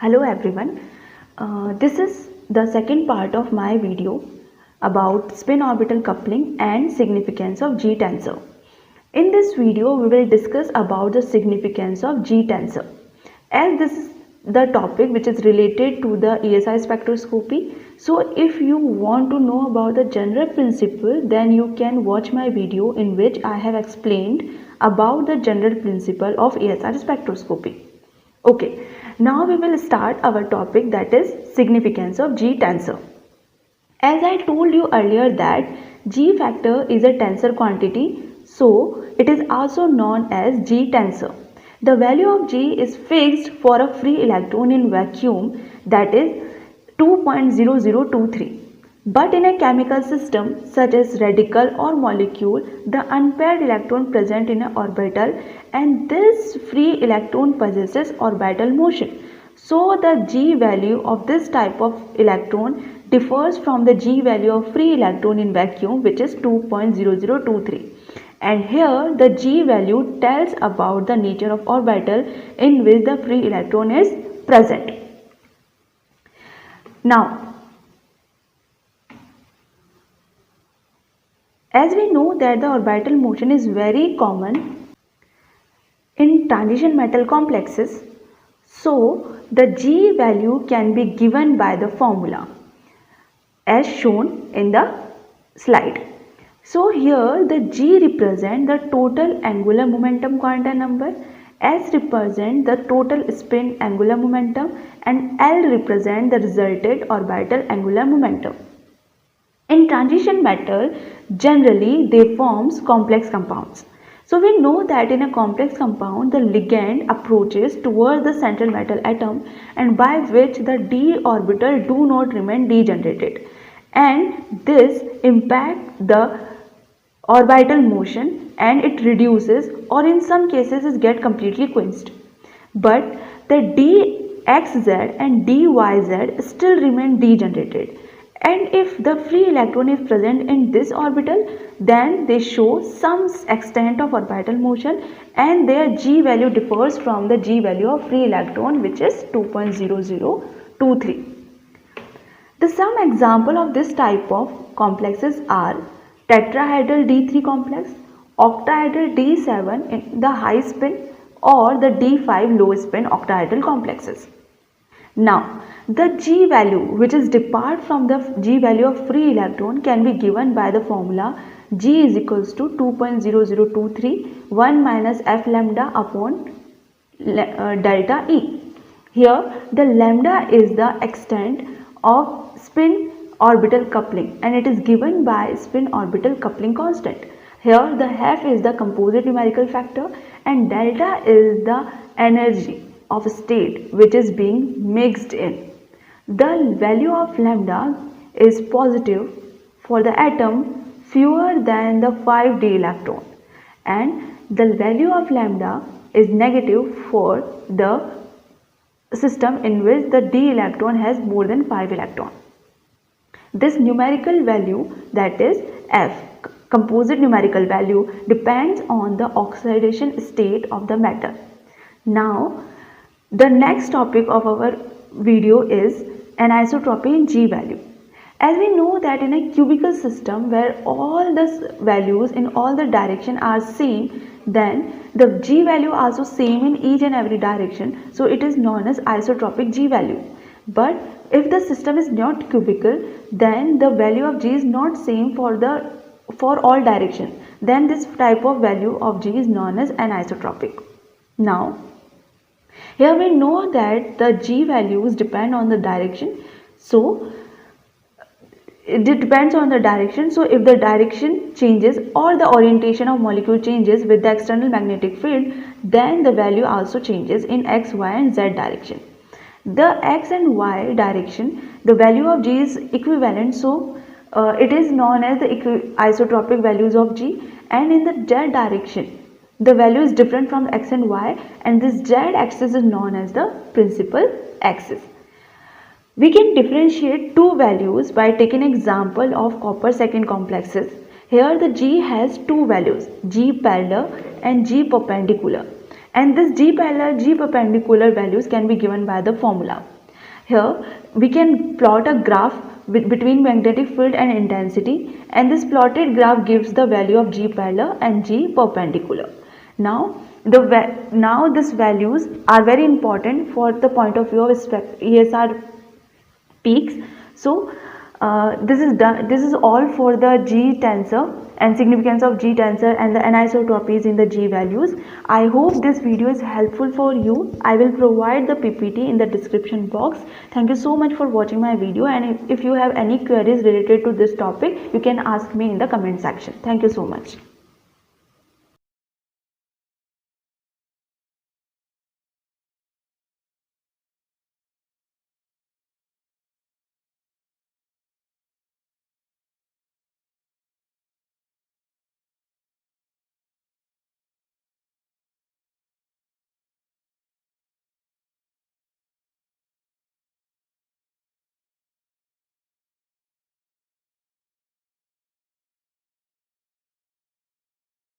Hello everyone. This is the second part of my video about spin orbital coupling and significance of G tensor. In this video we will discuss about the significance of G tensor, as this is the topic which is related to the ESI spectroscopy. So if you want to know about the general principle, then you can watch my video in which I have explained about the general principle of ESI spectroscopy. Okay, now we will start our topic, that is significance of G tensor. As I told you earlier that G factor is a tensor quantity, so it is also known as G tensor. The value of G is fixed for a free electron in vacuum, that is 2.0023. But in a chemical system such as radical or molecule, the unpaired electron present in an orbital, and this free electron possesses orbital motion. So the G value of this type of electron differs from the G value of free electron in vacuum, which is 2.0023. And here the G value tells about the nature of orbital in which the free electron is present. Now, as we know that the orbital motion is very common in transition metal complexes, so the G value can be given by the formula as shown in the slide. So here the G represent the total angular momentum quantum number, S represent the total spin angular momentum, and L represent the resultant orbital angular momentum. In transition metal, generally they forms complex compounds. So we know that in a complex compound, the ligand approaches towards the central metal atom, and by which the d orbital do not remain degenerated, and this impacts the orbital motion and it reduces, or in some cases it get completely quenched. But the dxz and dyz still remain degenerated. And if the free electron is present in this orbital, then they show some extent of orbital motion, and their G value differs from the G value of free electron, which is 2.0023. Some example of this type of complexes are tetrahedral D3 complex, octahedral D7 in the high spin, or the D5 low spin octahedral complexes. Now, the G value which is depart from the G value of free electron can be given by the formula G is equals to 2.0023 1 minus F lambda upon delta E. Here the lambda is the extent of spin orbital coupling, and it is given by spin orbital coupling constant. Here the F is the composite numerical factor, and delta is the energy of state which is being mixed in. The value of lambda is positive for the atom fewer than the 5d electron, and the value of lambda is negative for the system in which the d electron has more than 5 electron. This numerical value, that is F, composite numerical value, depends on the oxidation state of the metal. Now, the next topic of our video is anisotropy in G value. As we know that in a cubical system where all the values in all the direction are same, then the G value also same in each and every direction, so it is known as isotropic G value. But if the system is not cubical, then the value of G is not same for all directions. Then this type of value of G is known as anisotropic. Now, here we know that the G values depend on the direction. So it depends on the direction. So if the direction changes or the orientation of molecule changes with the external magnetic field, then the value also changes in x, y and z direction. The x and y direction, the value of G is equivalent, so it is known as the isotropic values of G. And in the z direction, the value is different from x and y, and this z axis is known as the principal axis. We can differentiate two values by taking example of copper second complexes. Here the G has two values, G parallel and G perpendicular. and this G parallel, G perpendicular values can be given by the formula. Here we can plot a graph between magnetic field and intensity, and this plotted graph gives the value of G parallel and G perpendicular. Now these values are very important for the point of view of ESR peaks. So this is all for the G tensor and significance of G tensor and the anisotropies in the G values. I hope this video is helpful for you. I will provide the PPT in the description box. Thank you so much for watching my video, and if you have any queries related to this topic, you can ask me in the comment section. Thank you so much.